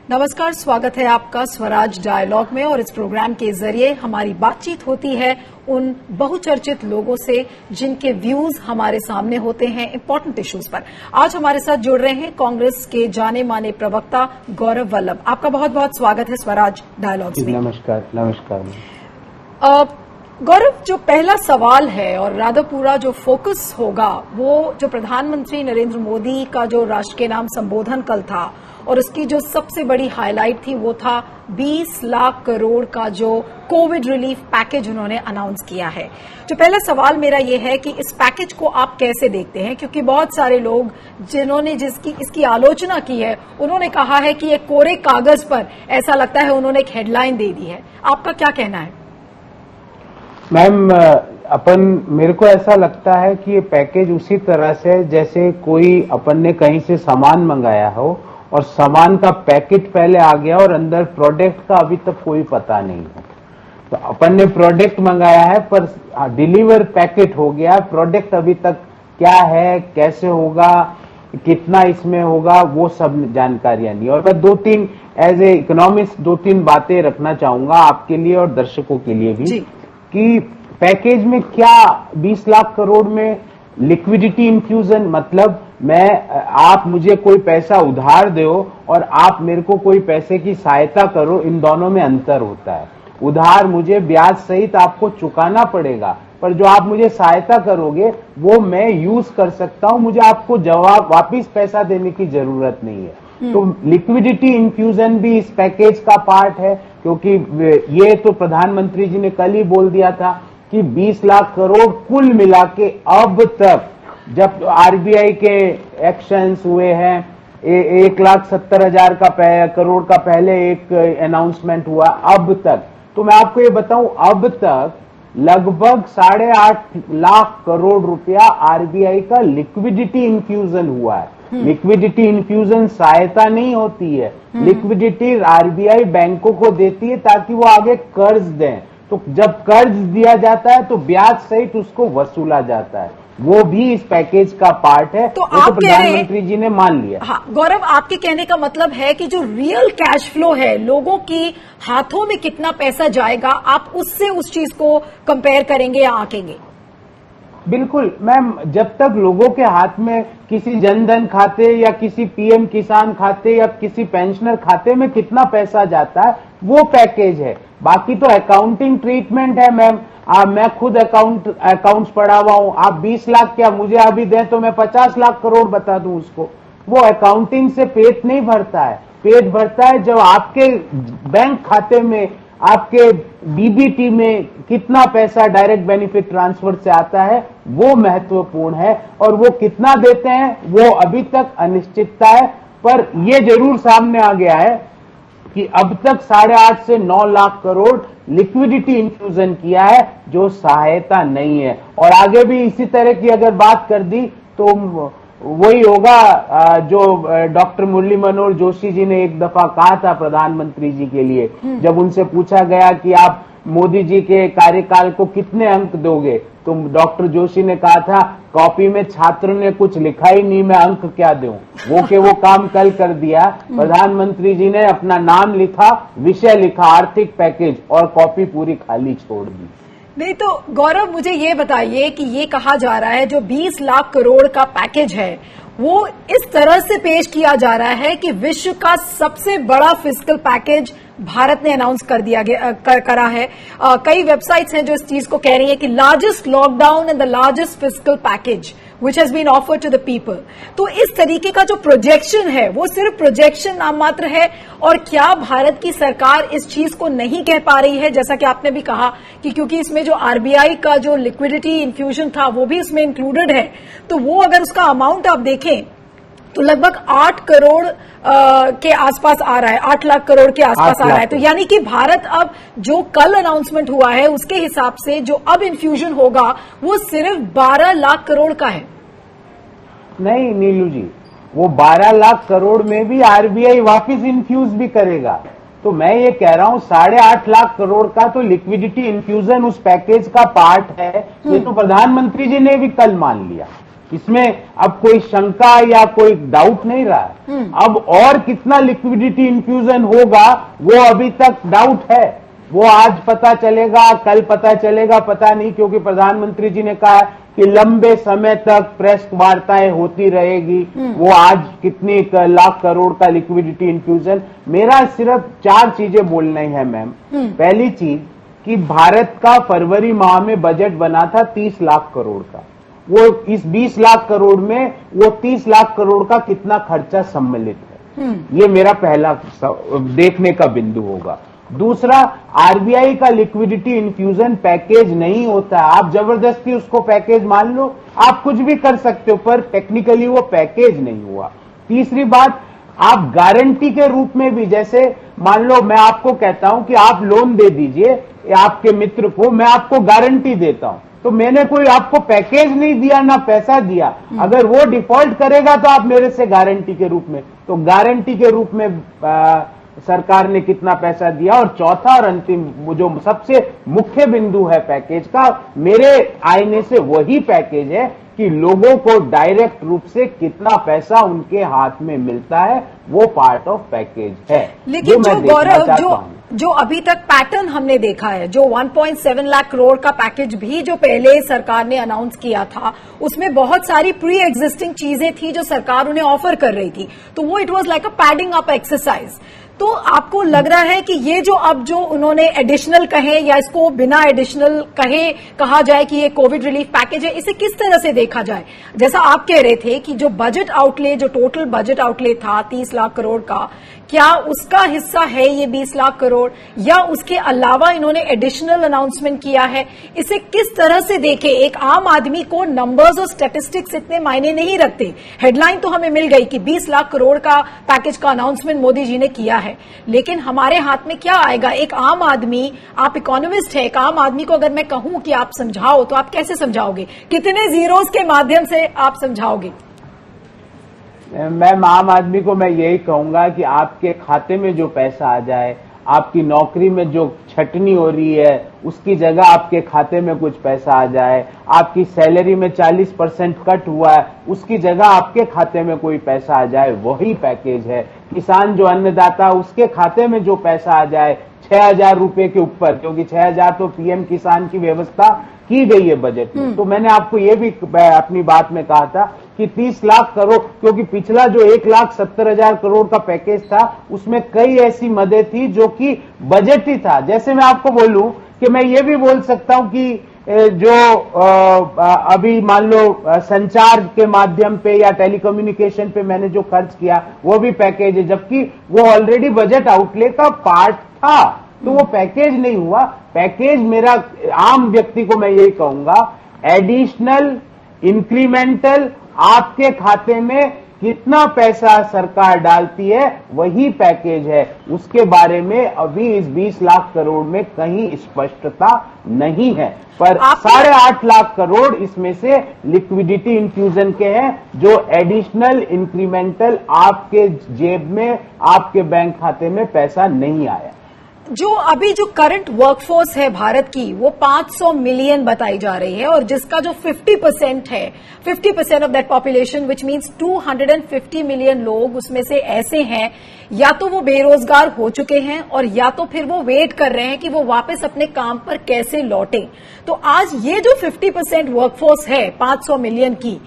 नमस्कार, स्वागत है आपका स्वराज डायलॉग में। और इस प्रोग्राम के जरिए हमारी बातचीत होती है उन बहुचर्चित लोगों से जिनके व्यूज हमारे सामने होते हैं इंपॉर्टेंट इश्यूज पर। आज हमारे साथ जुड़ रहे हैं कांग्रेस के जाने माने प्रवक्ता गौरव वल्लभ। आपका बहुत बहुत स्वागत है स्वराज डायलॉग्स में। नमस्कार। नमस्कार गौरव, जो पहला सवाल है और राधा पूरा जो फोकस होगा वो जो प्रधानमंत्री नरेंद्र मोदी का जो राष्ट्र के नाम संबोधन कल था और उसकी जो सबसे बड़ी हाईलाइट थी वो था 20 लाख करोड़ का जो कोविड रिलीफ पैकेज उन्होंने अनाउंस किया है। जो पहला सवाल मेरा ये है कि इस पैकेज को आप कैसे देखते हैं, क्योंकि बहुत सारे लोग जिन्होंने इसकी आलोचना की है उन्होंने कहा है कि ये कोरे कागज पर ऐसा लगता है उन्होंने एक हेडलाइन दे दी है। आपका क्या कहना है? मैम, मेरे को ऐसा लगता है कि ये पैकेज उसी तरह से जैसे कोई अपन ने कहीं से सामान मंगाया हो और सामान का पैकेट पहले आ गया और अंदर प्रोडक्ट का अभी तक कोई पता नहीं है। तो अपन ने प्रोडक्ट मंगाया है पर डिलीवर पैकेट हो गया, प्रोडक्ट अभी तक क्या है, कैसे होगा, कितना इसमें होगा, वो सब जानकारियां नहीं। और मैं दो तीन एज ए इकोनॉमिस्ट 2-3 बातें रखना चाहूंगा आपके लिए और दर्शकों के लिए भी कि पैकेज में क्या 20 लाख करोड़ में लिक्विडिटी इन्फ्यूजन, मतलब आप मुझे कोई पैसा उधार दो और आप मेरे को कोई पैसे की सहायता करो, इन दोनों में अंतर होता है। उधार मुझे ब्याज सहित आपको चुकाना पड़ेगा, पर जो आप मुझे सहायता करोगे वो मैं यूज कर सकता हूं, मुझे आपको जवाब वापिस पैसा देने की जरूरत नहीं है। तो लिक्विडिटी इन्फ्यूजन भी इस पैकेज का पार्ट है, क्योंकि ये तो प्रधानमंत्री जी ने कल ही बोल दिया था कि 20 लाख करोड़ कुल मिला के अब तक, जब आरबीआई के एक्शंस हुए हैं, 1,70,000 करोड़ का पहले एक अनाउंसमेंट हुआ, अब तक तो मैं आपको ये बताऊं, अब तक लगभग 8.5 लाख करोड़ रुपया आरबीआई का लिक्विडिटी इन्फ्यूजन हुआ है। लिक्विडिटी इन्फ्यूजन सहायता नहीं होती है, लिक्विडिटी आरबीआई बैंकों को देती है ताकि वो आगे कर्ज दें। तो जब कर्ज दिया जाता है तो ब्याज सहित उसको वसूला जाता है, वो भी इस पैकेज का पार्ट है। तो प्रधानमंत्री जी ने मान लिया। हाँ गौरव, आपके कहने का मतलब है कि जो रियल कैश फ्लो है, लोगों की हाथों में कितना पैसा जाएगा, आप उससे उस चीज को कंपेयर करेंगे या आंकेंगे? बिल्कुल मैम, जब तक लोगों के हाथ में किसी जनधन खाते या किसी पीएम किसान खाते या किसी पेंशनर खाते में कितना पैसा जाता है वो पैकेज है। बाकी तो अकाउंटिंग ट्रीटमेंट है मैम। मैं खुद अकाउंट्स पढ़ा हुआ हूं। आप 20 लाख क्या मुझे अभी दें तो मैं 50 लाख करोड़ बता दूं उसको, वो अकाउंटिंग से पेट नहीं भरता है। पेट भरता है जब आपके बैंक खाते में, आपके डीबीटी में कितना पैसा डायरेक्ट बेनिफिट ट्रांसफर से आता है, वो महत्वपूर्ण है। और वो कितना देते हैं वो अभी तक अनिश्चितता है, पर ये जरूर सामने आ गया है कि अब तक 8.5 से 9 लाख करोड़ लिक्विडिटी इन्फ्यूजन किया है, जो सहायता नहीं है। और आगे भी इसी तरह की अगर बात कर दी तो वही होगा जो डॉक्टर मुरली मनोहर जोशी जी ने एक दफा कहा था प्रधानमंत्री जी के लिए, जब उनसे पूछा गया कि आप मोदी जी के कार्यकाल को कितने अंक दोगे, तो डॉक्टर जोशी ने कहा था कॉपी में छात्र ने कुछ लिखा ही नहीं, मैं अंक क्या दूं। वो काम कल कर दिया। प्रधानमंत्री जी ने अपना नाम लिखा, विषय लिखा आर्थिक पैकेज, और कॉपी पूरी खाली छोड़ दी। नहीं तो गौरव, मुझे ये बताइए कि ये कहा जा रहा है जो 20 लाख करोड़ का पैकेज है वो इस तरह से पेश किया जा रहा है कि विश्व का सबसे बड़ा फिस्कल पैकेज भारत ने अनाउंस करा है। कई वेबसाइट्स हैं जो इस चीज को कह रही है कि largest lockdown and the largest fiscal package which has been offered to the people। तो इस तरीके का जो प्रोजेक्शन है वो सिर्फ प्रोजेक्शन नाम मात्र है। और क्या भारत की सरकार इस चीज को नहीं कह पा रही है, जैसा कि आपने भी कहा कि क्योंकि इसमें जो आरबीआई का जो लिक्विडिटी इन्फ्यूजन था वो भी इसमें इंक्लूडेड है, तो वो अगर उसका अमाउंट आप देखें तो लगभग 8 करोड़ के आसपास आ रहा है, 8 लाख करोड़ के आसपास आ रहा है। तो यानी कि भारत अब जो कल अनाउंसमेंट हुआ है उसके हिसाब से जो अब इन्फ्यूजन होगा वो सिर्फ 12 लाख करोड़ का है। नहीं नीलू जी, वो 12 लाख करोड़ में भी आरबीआई वापिस इन्फ्यूज भी करेगा। तो मैं ये कह रहा हूं 8.5 लाख करोड़ का तो लिक्विडिटी इन्फ्यूजन उस पैकेज का पार्ट है। ये तो प्रधानमंत्री जी ने भी कल मान लिया, इसमें अब कोई शंका या कोई डाउट नहीं रहा है। अब और कितना लिक्विडिटी इन्फ्यूजन होगा वो अभी तक डाउट है। वो आज पता चलेगा, कल पता चलेगा, पता नहीं, क्योंकि प्रधानमंत्री जी ने कहा कि लंबे समय तक प्रेस वार्ताएं होती रहेगी। वो आज कितनी लाख करोड़ का लिक्विडिटी इन्फ्यूजन। मेरा सिर्फ 4 चीजें बोलनी है मैम। पहली चीज कि भारत का फरवरी माह में बजट बना था 30 लाख करोड़ का। वो इस 20 लाख करोड़ में वो 30 लाख करोड़ का कितना खर्चा सम्मिलित है, ये मेरा पहला देखने का बिंदु होगा। दूसरा, आरबीआई का लिक्विडिटी इन्फ्यूजन पैकेज नहीं होता। आप जबरदस्ती उसको पैकेज मान लो, आप कुछ भी कर सकते हो, पर टेक्निकली वो पैकेज नहीं हुआ। तीसरी बात, आप गारंटी के रूप में भी, जैसे मान लो मैं आपको कहता हूं कि आप लोन दे दीजिए आपके मित्र को, मैं आपको गारंटी देता हूं, तो मैंने कोई आपको पैकेज नहीं दिया ना पैसा दिया। अगर वो डिफॉल्ट करेगा तो आप मेरे से गारंटी के रूप में, तो गारंटी के रूप में सरकार ने कितना पैसा दिया। और चौथा और अंतिम, जो सबसे मुख्य बिंदु है पैकेज का, मेरे आईने से वही पैकेज है कि लोगों को डायरेक्ट रूप से कितना पैसा उनके हाथ में मिलता है, वो पार्ट ऑफ पैकेज है। लेकिन जो गौरव, जो अभी तक पैटर्न हमने देखा है, जो 1.7 लाख करोड़ का पैकेज भी जो पहले सरकार ने अनाउंस किया था, उसमें बहुत सारी प्री एग्जिस्टिंग चीजें थी जो सरकार उन्हें ऑफर कर रही थी, तो वो it was like a padding up exercise. तो आपको लग रहा है कि ये जो अब जो उन्होंने एडिशनल कहे या इसको बिना एडिशनल कहा जाए कि ये कोविड रिलीफ पैकेज है, इसे किस तरह से देखा जाए? जैसा आप कह रहे थे कि जो बजट आउटले, जो टोटल बजट आउटले था 30 लाख करोड़ का, क्या उसका हिस्सा है ये 20 लाख करोड़, या उसके अलावा इन्होंने एडिशनल अनाउंसमेंट किया है? इसे किस तरह से देखें? एक आम आदमी को नंबर्स और स्टैटिस्टिक्स इतने मायने नहीं रखते। हेडलाइन तो हमें मिल गई कि 20 लाख करोड़ का पैकेज का अनाउंसमेंट मोदी जी ने किया है, लेकिन हमारे हाथ में क्या आएगा? एक आम आदमी, आप इकोनॉमिस्ट है, एक आम आदमी को अगर मैं कहूं कि आप समझाओ, तो आप कैसे समझाओगे? कितने जीरोस के माध्यम से आप समझाओगे? मैं आम आदमी को मैं यही कहूंगा कि आपके खाते में जो पैसा आ जाए, आपकी नौकरी में जो छटनी हो रही है उसकी जगह आपके खाते में कुछ पैसा आ जाए, आपकी सैलरी में 40% कट हुआ है उसकी जगह आपके खाते में कोई पैसा आ जाए, वही पैकेज है। किसान जो अन्नदाता, उसके खाते में जो पैसा आ जाए 6,000 रुपए के ऊपर, क्योंकि 6,000 तो पीएम किसान की व्यवस्था की गई है बजट में। तो मैंने आपको ये भी अपनी बात में कहा था कि 30 लाख करोड़, क्योंकि पिछला जो 1,70,000 करोड़ का पैकेज था उसमें कई ऐसी मदद थी जो कि बजट ही था। जैसे मैं आपको बोलूं कि मैं ये भी बोल सकता हूं कि जो अभी मान लो संचार के माध्यम पे या टेलीकम्युनिकेशन पे मैंने जो खर्च किया वो भी पैकेज है, जबकि वो ऑलरेडी बजट आउटले का पार्ट था, तो वो पैकेज नहीं हुआ। पैकेज मेरा आम व्यक्ति को मैं यही कहूंगा, एडिशनल इंक्रीमेंटल आपके खाते में कितना पैसा सरकार डालती है वही पैकेज है। उसके बारे में अभी इस 20 लाख करोड़ में कहीं स्पष्टता नहीं है, पर 8.5 लाख करोड़ इसमें से लिक्विडिटी इन्फ्यूजन के हैं, जो एडिशनल इंक्रीमेंटल आपके जेब में, आपके बैंक खाते में पैसा नहीं आया। जो अभी जो करंट वर्कफोर्स है भारत की, वो 500 मिलियन बताई जा रही है, और जिसका जो 50% है, 50% of that population, which means 250 million लोग उसमें से ऐसे हैं या तो वो बेरोजगार हो चुके हैं और या तो फिर वो वेट कर रहे हैं कि वो वापस अपने काम पर कैसे लौटें। तो आज ये जो 50% वर्कफोर्स है 500 मिलियन की,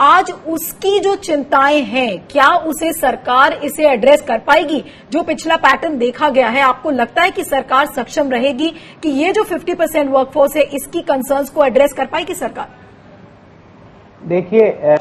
आज उसकी जो चिंताएं हैं, क्या उसे सरकार इसे एड्रेस कर पाएगी? जो पिछला पैटर्न देखा गया है, आपको लगता है कि सरकार सक्षम रहेगी कि ये जो 50% वर्कफोर्स है इसकी कंसर्न्स को एड्रेस कर पाएगी सरकार? देखिए,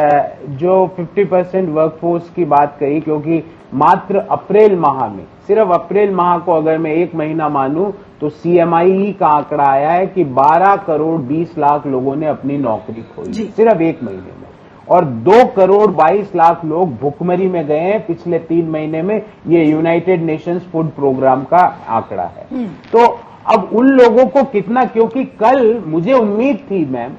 जो 50% वर्कफोर्स की बात कही, क्योंकि मात्र अप्रैल माह में, सिर्फ अप्रैल माह को अगर मैं एक महीना मानूं तो सीएमआई का आंकड़ा आया है कि 12 करोड़ 20 लाख लोगों ने अपनी नौकरी खोई सिर्फ एक महीने में, और 2 करोड़ 22 लाख लोग भुखमरी में गए हैं पिछले 3 महीने में। ये यूनाइटेड नेशंस फूड प्रोग्राम का आंकड़ा है। तो अब उन लोगों को कितना, क्योंकि कल मुझे उम्मीद थी मैम,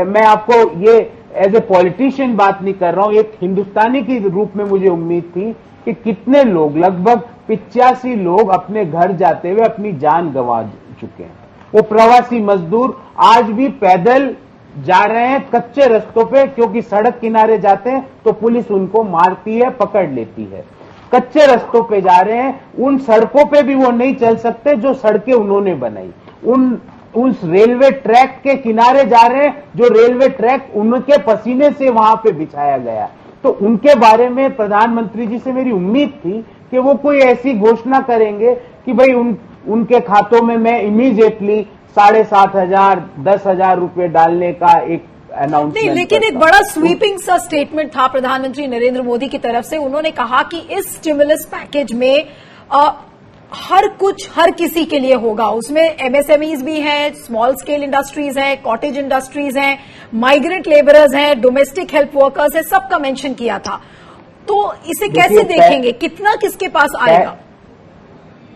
मैं आपको ये एज ए पॉलिटिशियन बात नहीं कर रहा हूं, एक हिंदुस्तानी के रूप में मुझे उम्मीद थी कि कितने लोग, लगभग 85 लोग अपने घर जाते हुए अपनी जान गंवा चुके हैं। वो प्रवासी मजदूर आज भी पैदल जा रहे हैं कच्चे रास्तों पे, क्योंकि सड़क किनारे जाते हैं तो पुलिस उनको मारती है, पकड़ लेती है। कच्चे रास्तों पे जा रहे हैं, उन सड़कों पे भी वो नहीं चल सकते जो सड़कें उन्होंने बनाई। उस रेलवे ट्रैक के किनारे जा रहे हैं जो रेलवे ट्रैक उनके पसीने से वहां पे बिछाया गया। तो उनके बारे में प्रधानमंत्री जी से मेरी उम्मीद थी कि वो कोई ऐसी घोषणा करेंगे कि भाई उनके खातों में मैं इमीडिएटली 7,500 10,000 रुपए डालने का एक अनाउंसमेंट। नहीं, लेकिन एक बड़ा स्वीपिंग सा स्टेटमेंट था प्रधानमंत्री नरेंद्र मोदी की तरफ से। उन्होंने कहा कि इस स्टिमुलस पैकेज में हर किसी के लिए होगा। उसमें एमएसएमईज भी हैं, स्मॉल स्केल इंडस्ट्रीज हैं, कॉटेज इंडस्ट्रीज हैं, माइग्रेंट लेबरर्स हैं, डोमेस्टिक हेल्प वर्कर्स हैं, सबका मेंशन किया था। तो इसे कैसे देखेंगे, कितना किसके पास आएगा?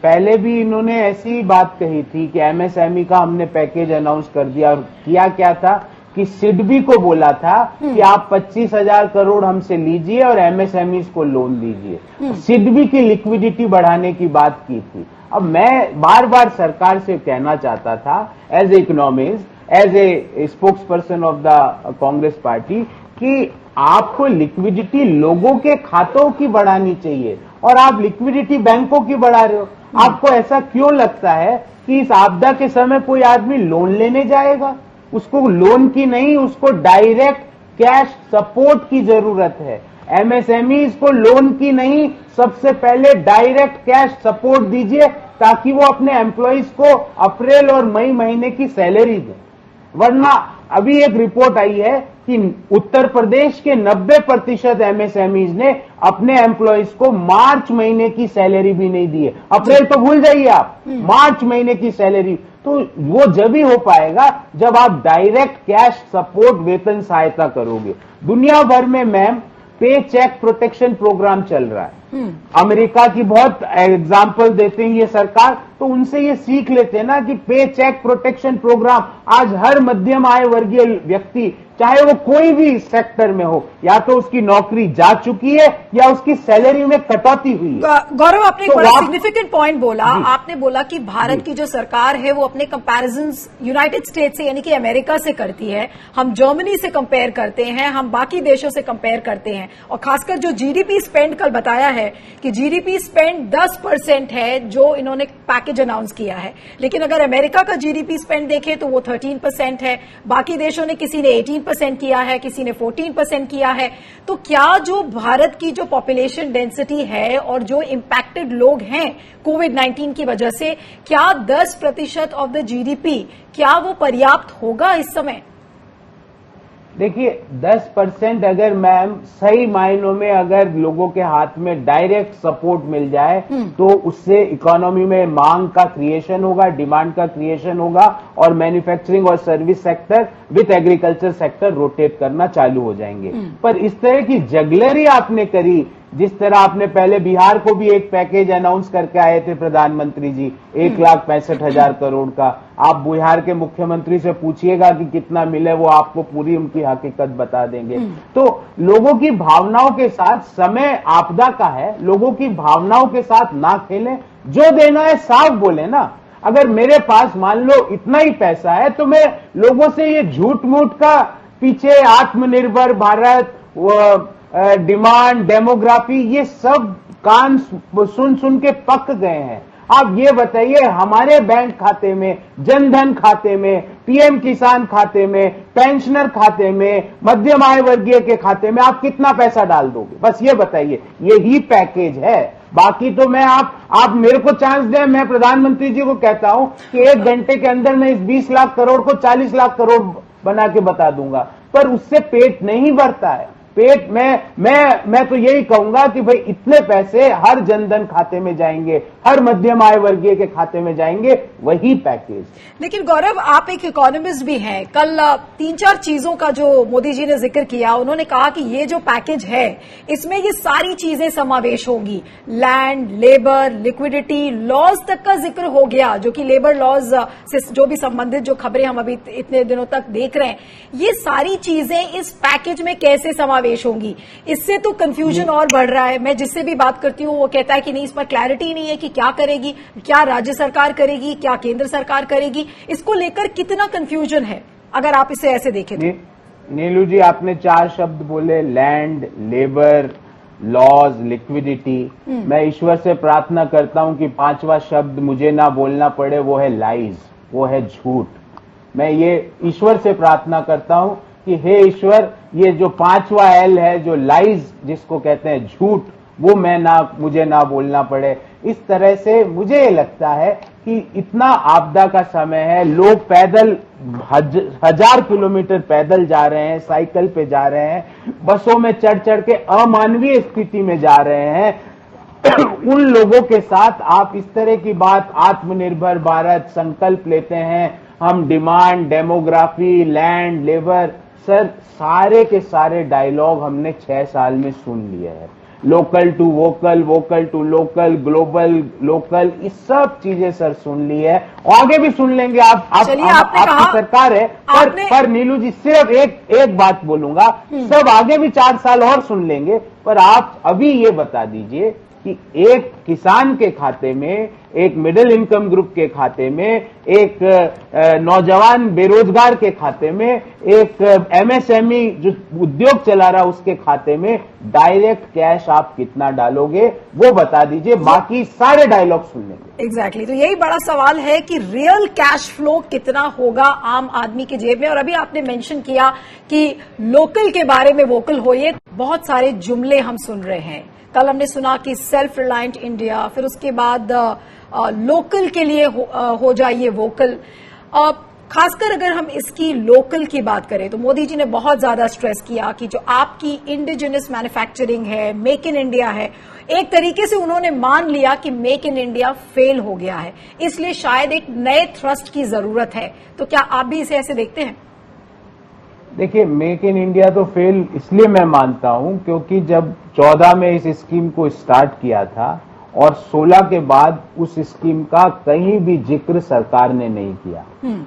पहले भी इन्होंने ऐसी बात कही थी कि एमएसएमई का हमने पैकेज अनाउंस कर दिया, और किया क्या था कि सिडबी को बोला था कि आप 25,000 करोड़ हमसे लीजिए और एमएसएमई को लोन दीजिए। सिडबी की लिक्विडिटी बढ़ाने की बात की थी। अब मैं बार बार सरकार से कहना चाहता था as a economist, as a spokesperson of the Congress party, कि आपको लिक्विडिटी लोगों के खातों की बढ़ानी चाहिए और आप लिक्विडिटी बैंकों की बढ़ा रहे हो। आपको ऐसा क्यों लगता है कि इस आपदा के समय कोई आदमी लोन लेने जाएगा? उसको लोन की नहीं, उसको डायरेक्ट कैश सपोर्ट की जरूरत है। एमएसएमईज को लोन की नहीं, सबसे पहले डायरेक्ट कैश सपोर्ट दीजिए ताकि वो अपने एम्प्लॉइज को अप्रैल और मई महीने की सैलरी दें। वरना अभी एक रिपोर्ट आई है कि उत्तर प्रदेश के 90% एमएसएमईज ने अपने एम्प्लॉइज को मार्च महीने की सैलरी भी नहीं दी है। अप्रैल तो भूल जाइए आप, मार्च महीने की सैलरी। तो वो जब ही हो पाएगा जब आप डायरेक्ट कैश सपोर्ट, वेतन सहायता करोगे। दुनिया भर में मैम पे चेक प्रोटेक्शन प्रोग्राम चल रहा है। अमेरिका की बहुत एग्जाम्पल देते हैं ये सरकार, तो उनसे ये सीख लेते हैं ना कि पे चेक प्रोटेक्शन प्रोग्राम आज हर मध्यम आय वर्गीय व्यक्ति, चाहे वो कोई भी सेक्टर में हो, या तो उसकी नौकरी जा चुकी है या उसकी सैलरी में कटौती हुई है। गौरव, आपने एक बड़ा सिग्निफिकेंट पॉइंट बोला। आपने बोला कि भारत की जो सरकार है वो अपने कंपैरिजंस यूनाइटेड स्टेट से यानी कि अमेरिका से करती है, हम जर्मनी से कंपेयर करते हैं, हम बाकी देशों से कंपेयर करते हैं। और खासकर जो जीडीपी स्पेंड कल बताया है कि जीडीपी स्पेंड 10% है जो इन्होंने पैकेज अनाउंस किया है। लेकिन अगर अमेरिका का जीडीपी स्पेंड देखें तो वो 13% है। बाकी देशों ने, किसी ने 18% किया है, किसी ने 14% किया है। तो क्या जो भारत की जो पॉपुलेशन डेंसिटी है और जो इंपैक्टेड लोग हैं कोविड-19 की वजह से, क्या 10% ऑफ द जीडीपी, क्या वो पर्याप्त होगा इस समय? देखिए 10% अगर मैम सही मायनों में अगर लोगों के हाथ में डायरेक्ट सपोर्ट मिल जाए तो उससे इकोनॉमी में मांग का क्रिएशन होगा, डिमांड का क्रिएशन होगा और मैन्युफैक्चरिंग और service sector with agriculture sector rotate करना चालू हो जाएंगे। पर इस तरह की जगलरी आपने करी, जिस तरह आपने पहले बिहार को भी एक पैकेज अनाउंस करके आए थे प्रधानमंत्री जी 1,65,000 करोड़ का। आप बिहार के मुख्यमंत्री से पूछिएगा कि कितना मिले, वो आपको पूरी उनकी हकीकत बता देंगे। तो लोगों की भावनाओं के साथ, समय आपदा का है, लोगों की भावनाओं के साथ ना खेलें। जो देना है साफ बोले ना। अगर मेरे पास मान लो इतना ही पैसा है तो मैं लोगों से ये झूठ मूठ का पीछे आत्मनिर्भर भारत, डिमांड, डेमोग्राफी, ये सब कान सुन सुन के पक गए हैं। आप ये बताइए, हमारे बैंक खाते में, जनधन खाते में, पीएम किसान खाते में, पेंशनर खाते में, मध्यम आय वर्गीय के खाते में आप कितना पैसा डाल दोगे? बस ये बताइए। यही पैकेज है। बाकी तो मैं आप मेरे को चांस दें, मैं प्रधानमंत्री जी को कहता हूं कि 1 घंटे के अंदर मैं इस 20 लाख करोड़ को 40 लाख करोड़ बना के बता दूंगा। पर उससे पेट नहीं भरता है। पेट मैं तो यही कहूंगा कि भाई इतने पैसे हर जनधन खाते में जाएंगे, हर मध्यम आय वर्गीय के खाते में जाएंगे, वही पैकेज। लेकिन गौरव, आप एक इकोनॉमिस्ट भी हैं। कल 3-4 चीजों का जो मोदी जी ने जिक्र किया, उन्होंने कहा कि ये जो पैकेज है इसमें ये सारी चीजें समावेश होंगी। लैंड, लेबर, लिक्विडिटी, लॉज तक का जिक्र हो गया, जो कि लेबर लॉज से जो भी संबंधित जो खबरें हम अभी इतने दिनों तक देख रहे हैं, ये सारी चीजें इस पैकेज में कैसे समावेश होंगी? इससे तो कंफ्यूजन और बढ़ रहा है। मैं जिससे भी बात करती हूँ वो कहता है कि नहीं, इस पर क्लैरिटी नहीं है कि क्या करेगी, क्या राज्य सरकार करेगी, क्या केंद्र सरकार करेगी। इसको लेकर कितना कंफ्यूजन है? अगर आप इसे ऐसे देखें तो। नीलू जी, आपने 4 शब्द बोले, लैंड, लेबर, लॉज, लिक्विडिटी। मैं ईश्वर से प्रार्थना करता हूं कि 5वां शब्द मुझे ना बोलना पड़े, वो है लाइज, वो है झूठ। मैं ये ईश्वर से प्रार्थना करता हूं कि हे ईश्वर, ये जो 5वां एल है, जो लाइज जिसको कहते हैं झूठ, वो मुझे ना बोलना पड़े। इस तरह से मुझे लगता है कि इतना आपदा का समय है, लोग पैदल 1000 किलोमीटर पैदल जा रहे हैं, साइकिल पे जा रहे हैं, बसों में चढ़ चढ़ के अमानवीय स्थिति में जा रहे हैं। उन लोगों के साथ आप इस तरह की बात, आत्मनिर्भर भारत संकल्प लेते हैं, हम demand, demography, land, labour, sir सारे के सारे डायलॉग हमने 6 साल में सुन लिए हैं। Local to vocal, vocal to local, global local, ये सब चीजें सर सुन ली है, आगे भी सुन लेंगे। आपकी सरकार है, पर नीलू जी सिर्फ एक बात बोलूंगा, सब आगे भी 4 साल और सुन लेंगे, पर आप अभी ये बता दीजिए कि एक किसान के खाते में, एक मिडिल इनकम ग्रुप के खाते में, एक नौजवान बेरोजगार के खाते में, एक एमएसएमई जो उद्योग चला रहा उसके खाते में डायरेक्ट कैश आप कितना डालोगे, वो बता दीजिए, बाकी सारे डायलॉग सुन लेंगे। एग्जैक्टली तो यही बड़ा सवाल है कि रियल कैश फ्लो कितना होगा आम आदमी की जेब में। और अभी आपने मेंशन किया कि लोकल के बारे में वोकल होइए, बहुत सारे जुमले हम सुन रहे हैं। कल हमने सुना कि सेल्फ रिलायंट इंडिया, फिर उसके बाद लोकल के लिए हो जाइए वोकल। खासकर अगर हम इसकी लोकल की बात करें तो मोदी जी ने बहुत ज्यादा स्ट्रेस किया कि जो आपकी इंडिजिनस मैन्युफैक्चरिंग है, मेक इन इंडिया है, एक तरीके से उन्होंने मान लिया कि मेक इन इंडिया फेल हो गया है, इसलिए शायद एक नए थ्रस्ट की जरूरत है। तो क्या आप भी इसे ऐसे देखते हैं? देखिए, मेक इन इंडिया तो फेल इसलिए मैं मानता हूं क्योंकि जब 14 में इस स्कीम को स्टार्ट किया था और 16 के बाद उस स्कीम का कहीं भी जिक्र सरकार ने नहीं किया।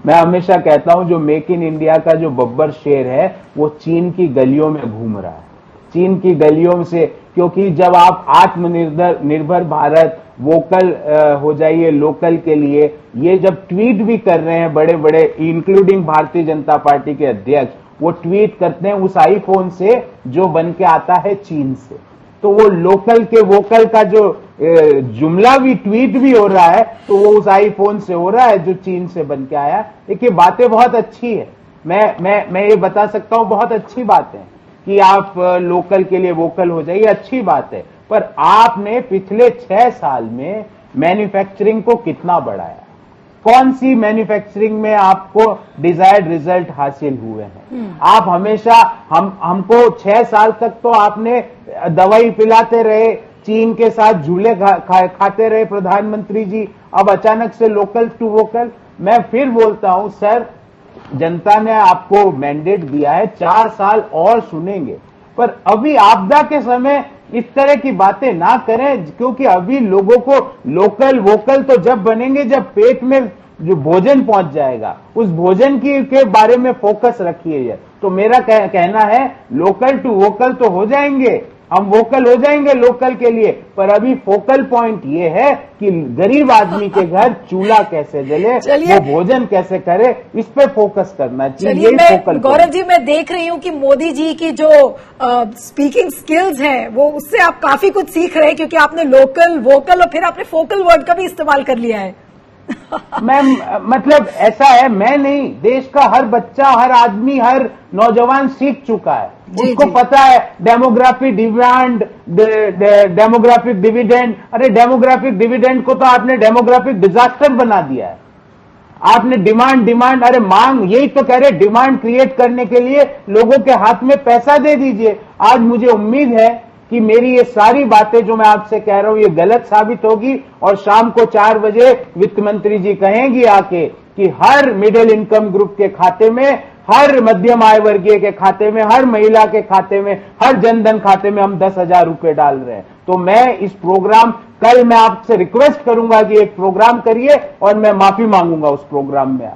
मैं हमेशा कहता हूं जो मेक इन इंडिया का जो बब्बर शेर है वो चीन की गलियों में घूम रहा है, चीन की गलियों से, क्योंकि जब आप आत्मनिर्भर भारत, वोकल हो जाइए लोकल के लिए, ये जब ट्वीट भी कर रहे हैं बड़े बड़े, इंक्लूडिंग भारतीय जनता पार्टी के अध्यक्ष, वो ट्वीट करते हैं उस आईफोन से जो बन के आता है चीन से। तो वो लोकल के वोकल का जो जुमला भी, ट्वीट भी हो रहा है, तो वो उस आईफोन से हो रहा है जो चीन से बन के आया। देखिए, बातें बहुत अच्छी है, मैं ये बता सकता हूं बहुत अच्छी बात है कि आप लोकल के लिए वोकल हो जाइए, अच्छी बात है, पर आपने पिछले 6 साल में मैन्युफैक्चरिंग को कितना बढ़ाया? कौन सी मैन्युफैक्चरिंग में आपको डिजायर्ड रिजल्ट हासिल हुए हैं? आप हमेशा हमको 6 साल तक तो आपने दवाई पिलाते रहे, चीन के साथ झूले खाते रहे प्रधानमंत्री जी, अब अचानक से लोकल टू वोकल। मैं फिर बोलता हूं सर, जनता ने आपको मैंडेट दिया है, 4 साल और सुनेंगे, पर अभी आपदा के समय इस तरह की बातें ना करें, क्योंकि अभी लोगों को लोकल वोकल तो जब बनेंगे जब पेट में जो भोजन पहुंच जाएगा, उस भोजन के बारे में फोकस रखिए। तो मेरा कहना है लोकल टू वोकल तो हो जाएंगे, हम वोकल हो जाएंगे लोकल के लिए, पर अभी फोकल पॉइंट ये है कि गरीब आदमी के घर चूल्हा कैसे जले, वो भोजन कैसे करे, इस पे फोकस करना चाहिए। गौरव जी, मैं देख रही हूँ कि मोदी जी की जो स्पीकिंग स्किल्स हैं वो उससे आप काफी कुछ सीख रहे हैं, क्योंकि आपने लोकल, वोकल और फिर आपने फोकल वर्ड का भी इस्तेमाल कर लिया है। मतलब ऐसा है, मैं नहीं, देश का हर बच्चा, हर आदमी, हर नौजवान सीख चुका है, उसको पता है डेमोग्राफिक डिमांड, डेमोग्राफिक डिविडेंड। अरे डेमोग्राफिक डिविडेंड को तो आपने डेमोग्राफिक डिजास्टर बना दिया है। आपने डिमांड, अरे मांग, यही तो कह रहे, डिमांड क्रिएट करने के लिए लोगों के हाथ में पैसा दे दीजिए। आज मुझे उम्मीद है कि मेरी ये सारी बातें जो मैं आपसे कह रहा हूं ये गलत साबित होगी, और शाम को 4 बजे वित्त मंत्री जी कहेंगी आके कि हर मिडिल इनकम ग्रुप के खाते में, हर मध्यम आय वर्गीय के खाते में, हर महिला के खाते में, हर जनधन खाते में हम 10,000 रुपए डाल रहे हैं। तो मैं इस प्रोग्राम, कल मैं आपसे रिक्वेस्ट करूंगा कि एक प्रोग्राम करिए और मैं माफी मांगूंगा उस प्रोग्राम में।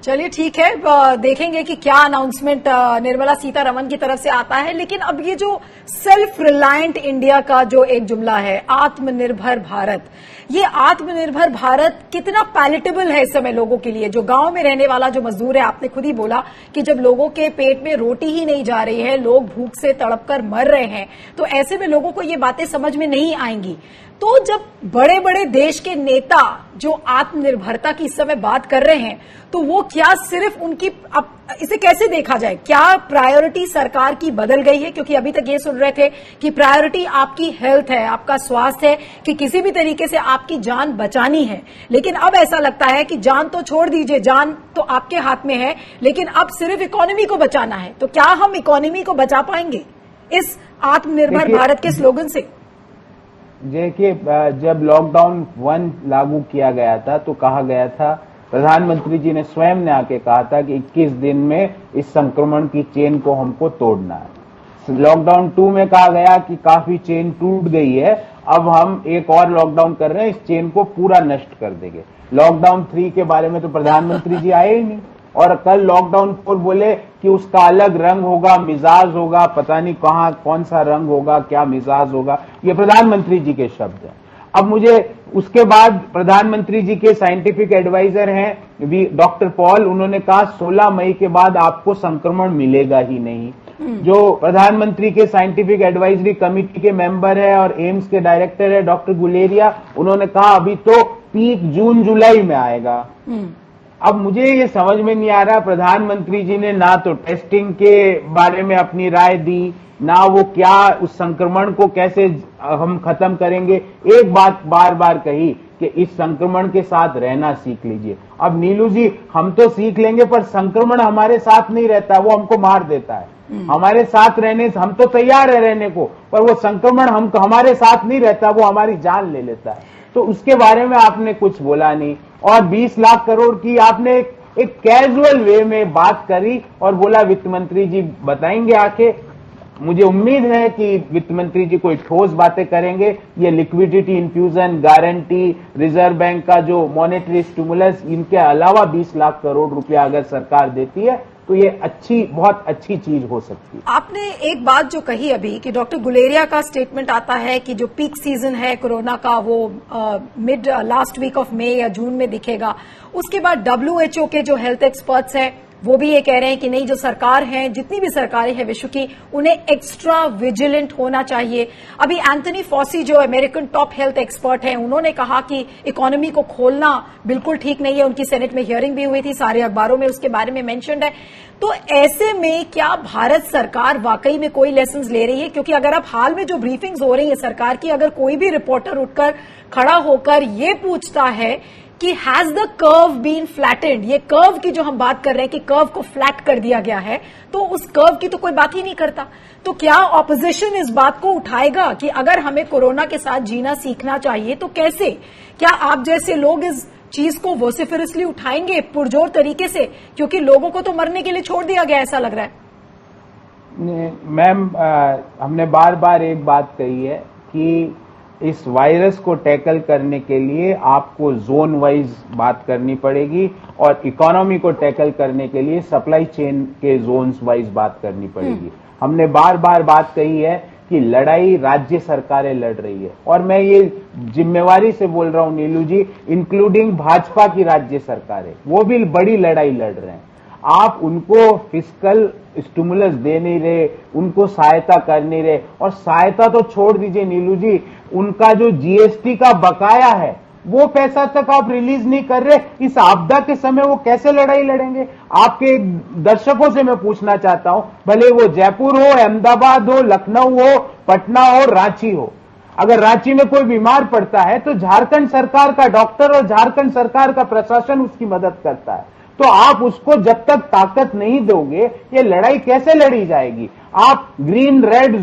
चलिए ठीक है, देखेंगे कि क्या अनाउंसमेंट निर्मला सीतारमण की तरफ से आता है। लेकिन अब ये जो सेल्फ रिलायंट इंडिया का जो एक जुमला है, आत्मनिर्भर भारत, ये आत्मनिर्भर भारत कितना पैलेटेबल है इस समय लोगों के लिए? जो गांव में रहने वाला जो मजदूर है, आपने खुद ही बोला कि जब लोगों के पेट में रोटी ही नहीं जा रही है, लोग भूख से तड़पकर मर रहे हैं, तो ऐसे में लोगों को ये बातें समझ में नहीं आएंगी। तो जब बड़े बड़े देश के नेता जो आत्मनिर्भरता की इस समय बात कर रहे हैं, तो वो क्या सिर्फ उनकी, अब इसे कैसे देखा जाए? क्या प्रायोरिटी सरकार की बदल गई है? क्योंकि अभी तक ये सुन रहे थे कि प्रायोरिटी आपकी हेल्थ है, आपका स्वास्थ्य है, कि किसी भी तरीके से आपकी जान बचानी है। लेकिन अब ऐसा लगता है कि जान तो छोड़ दीजिए, जान तो आपके हाथ में है, लेकिन अब सिर्फ इकोनॉमी को बचाना है। तो क्या हम इकोनॉमी को बचा पाएंगे इस आत्मनिर्भर भारत के स्लोगन से? देखिए, जब लॉकडाउन 1 लागू किया गया था तो कहा गया था, प्रधानमंत्री जी ने स्वयं ने आके कहा था कि 21 दिन में इस संक्रमण की चेन को हमको तोड़ना है। लॉकडाउन 2 में कहा गया कि काफी चेन टूट गई है, अब हम एक और लॉकडाउन कर रहे हैं, इस चेन को पूरा नष्ट कर देंगे। लॉकडाउन 3 के बारे में तो प्रधानमंत्री जी आए ही नहीं, और कल लॉकडाउन 4 बोले कि उसका अलग रंग होगा, मिजाज होगा, पता नहीं कहां कौन सा रंग होगा, क्या मिजाज होगा। ये प्रधानमंत्री जी के शब्द हैं। अब मुझे उसके बाद प्रधानमंत्री जी के साइंटिफिक एडवाइजर हैं डॉक्टर पॉल, उन्होंने कहा 16 मई के बाद आपको संक्रमण मिलेगा ही नहीं। जो प्रधानमंत्री के साइंटिफिक एडवाइजरी कमेटी के मेंबर है और एम्स के डायरेक्टर है डॉक्टर गुलेरिया, उन्होंने कहा अभी तो पीक जून जुलाई में आएगा। अब मुझे ये समझ में नहीं आ रहा, प्रधानमंत्री जी ने ना तो टेस्टिंग के बारे में अपनी राय दी, ना वो क्या उस संक्रमण को कैसे हम खत्म करेंगे। एक बात बार बार कही कि इस संक्रमण के साथ रहना सीख लीजिए। अब नीलू जी, हम तो सीख लेंगे, पर संक्रमण हमारे साथ नहीं रहता, वो हमको मार देता है। हमारे साथ रहने हम तो तैयार है रहने को, पर वो संक्रमण हमारे साथ नहीं रहता, वो हमारी जान ले लेता है। तो उसके बारे में आपने कुछ बोला नहीं, और 20 लाख करोड़ की आपने एक कैजुअल वे में बात करी और बोला वित्त मंत्री जी बताएंगे आके। मुझे उम्मीद है कि वित्त मंत्री जी कोई ठोस बातें करेंगे। ये liquidity infusion, guarantee, reserve bank का जो मॉनेटरी स्टिमुलस, इनके अलावा 20 लाख करोड़ रुपया अगर सरकार देती है तो ये बहुत अच्छी चीज हो सकती है। आपने एक बात जो कही अभी कि डॉक्टर गुलेरिया का स्टेटमेंट आता है कि जो पीक सीजन है कोरोना का वो mid last week of May या जून में दिखेगा। उसके बाद WHO के जो हेल्थ एक्सपर्ट्स हैं वो भी ये कह रहे हैं कि नहीं, जो सरकार है, जितनी भी सरकारें हैं विश्व की, उन्हें एक्स्ट्रा विजिलेंट होना चाहिए। अभी एंथनी फॉसी जो अमेरिकन टॉप हेल्थ एक्सपर्ट हैं, उन्होंने कहा कि इकोनॉमी को खोलना बिल्कुल ठीक नहीं है। उनकी सेनेट में हियरिंग भी हुई थी, सारे अखबारों में उसके बारे में मेंशन्ड है। तो ऐसे में क्या भारत सरकार वाकई में कोई लेसन्स ले रही है? क्योंकि अगर आप हाल में जो ब्रीफिंग्स हो रही है सरकार की, अगर कोई भी रिपोर्टर उठकर खड़ा होकर ये पूछता है कि has the curve been flattened, ये कर्व की जो हम बात कर रहे हैं कि कर्व को फ्लैट कर दिया गया है, तो उस कर्व की तो कोई बात ही नहीं करता। तो क्या ऑपोजिशन इस बात को उठाएगा कि अगर हमें कोरोना के साथ जीना सीखना चाहिए तो कैसे? क्या आप जैसे लोग इस चीज को वोसिफरसली उठाएंगे पुरजोर तरीके से? क्योंकि लोगों को तो मरने के लिए छोड़ दिया गया, ऐसा लग रहा है। मैम, हमने बार बार एक बात कही है कि इस वायरस को टैकल करने के लिए आपको जोन वाइज बात करनी पड़ेगी, और इकोनॉमी को टैकल करने के लिए सप्लाई चेन के जोन्स वाइज बात करनी पड़ेगी। हमने बार बार बात कही है कि लड़ाई राज्य सरकारें लड़ रही है, और मैं ये जिम्मेवारी से बोल रहा हूं नीलू जी, इंक्लूडिंग भाजपा की राज्य सरकारें, वो भी बड़ी लड़ाई लड़ रहे हैं। आप उनको फिस्कल स्टिमुलस दे नहीं रहे, उनको सहायता कर नहीं रहे, और सहायता तो छोड़ दीजिए नीलू जी, उनका जो GST का बकाया है वो पैसा तक आप रिलीज नहीं कर रहे। इस आपदा के समय वो कैसे लड़ाई लड़ेंगे? आपके दर्शकों से मैं पूछना चाहता हूं, भले वो जयपुर हो, अहमदाबाद हो, लखनऊ हो, पटना हो, रांची हो, अगर रांची में कोई बीमार पड़ता है तो झारखंड सरकार का डॉक्टर और झारखंड सरकार का प्रशासन उसकी मदद करता है। तो आप उसको जब तक ताकत नहीं दोगे, ये लड़ाई कैसे लड़ी जाएगी? आप ग्रीन, रेड,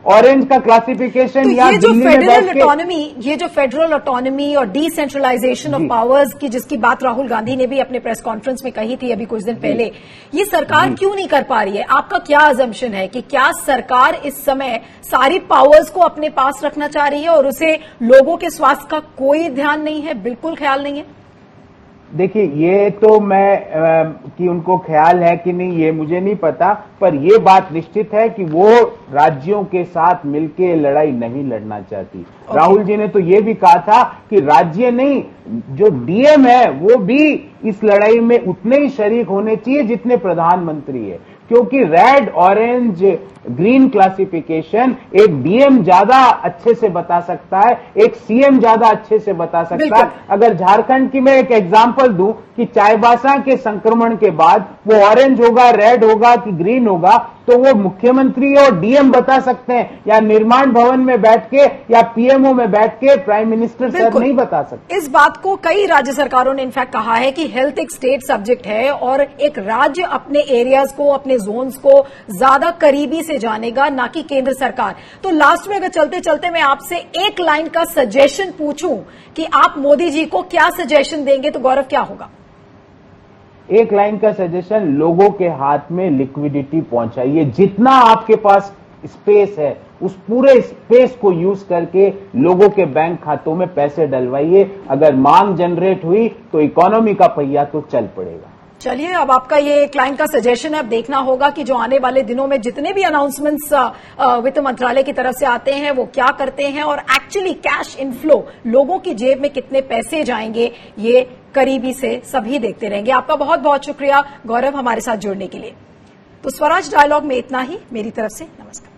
ऑरेंज का क्लासिफिकेशन, तो ये जो फेडरल ऑटोनॉमी, ये जो फेडरल ऑटोनॉमी और डिसेंट्रलाइजेशन ऑफ पावर्स की जिसकी बात राहुल गांधी ने भी अपने प्रेस कॉन्फ्रेंस में कही थी अभी कुछ दिन पहले, ये सरकार क्यों नहीं कर पा रही है? आपका क्या अजम्पशन है कि क्या सरकार इस समय सारी पावर्स को अपने पास रखना चाह रही है और उसे लोगों के स्वास्थ्य का कोई ध्यान नहीं है, बिल्कुल ख्याल नहीं है? देखिए, ये तो कि उनको ख्याल है कि नहीं ये मुझे नहीं पता, पर ये बात निश्चित है कि वो राज्यों के साथ मिलके लड़ाई नहीं लड़ना चाहती। राहुल जी ने तो ये भी कहा था कि राज्य नहीं, जो डीएम है वो भी इस लड़ाई में उतने ही शरीक होने चाहिए जितने प्रधानमंत्री है, क्योंकि रेड, ऑरेंज, ग्रीन क्लासिफिकेशन एक डीएम ज्यादा अच्छे से बता सकता है, एक सीएम ज्यादा अच्छे से बता सकता है। अगर झारखंड की मैं एक एग्जांपल दूं कि चाईबासा के संक्रमण के बाद वो ऑरेंज होगा, रेड होगा कि ग्रीन होगा, तो वो मुख्यमंत्री और डीएम बता सकते हैं, या निर्माण भवन में बैठ के या पीएमओ में बैठ के प्राइम मिनिस्टर सर नहीं बता सकते। इस बात को कई राज्य सरकारों ने इनफैक्ट कहा है कि हेल्थ एक स्टेट सब्जेक्ट है और एक राज्य अपने एरियाज को, अपने जोन्स को ज्यादा करीबी से जानेगा, ना कि केंद्र सरकार। तो लास्ट में अगर चलते चलते मैं आपसे एक लाइन का सजेशन पूछूं कि आप मोदी जी को क्या सजेशन देंगे, तो गौरव क्या होगा? एक लाइन का सजेशन, लोगों के हाथ में लिक्विडिटी पहुंचाइए, जितना आपके पास स्पेस है उस पूरे स्पेस को यूज करके लोगों के बैंक खातों में पैसे डलवाइए। अगर मांग जनरेट हुई तो इकोनॉमी का पहिया तो चल पड़ेगा। चलिए, अब आपका ये क्लाइंट का सजेशन है। अब देखना होगा कि जो आने वाले दिनों में जितने भी अनाउंसमेंट्स वित्त मंत्रालय की तरफ से आते हैं वो क्या करते हैं और एक्चुअली कैश इनफ्लो, लोगों की जेब में कितने पैसे जाएंगे, ये करीबी से सभी देखते रहेंगे। आपका बहुत बहुत शुक्रिया गौरव हमारे साथ जुड़ने के लिए। तो स्वराज डायलॉग में इतना ही। मेरी तरफ से नमस्कार।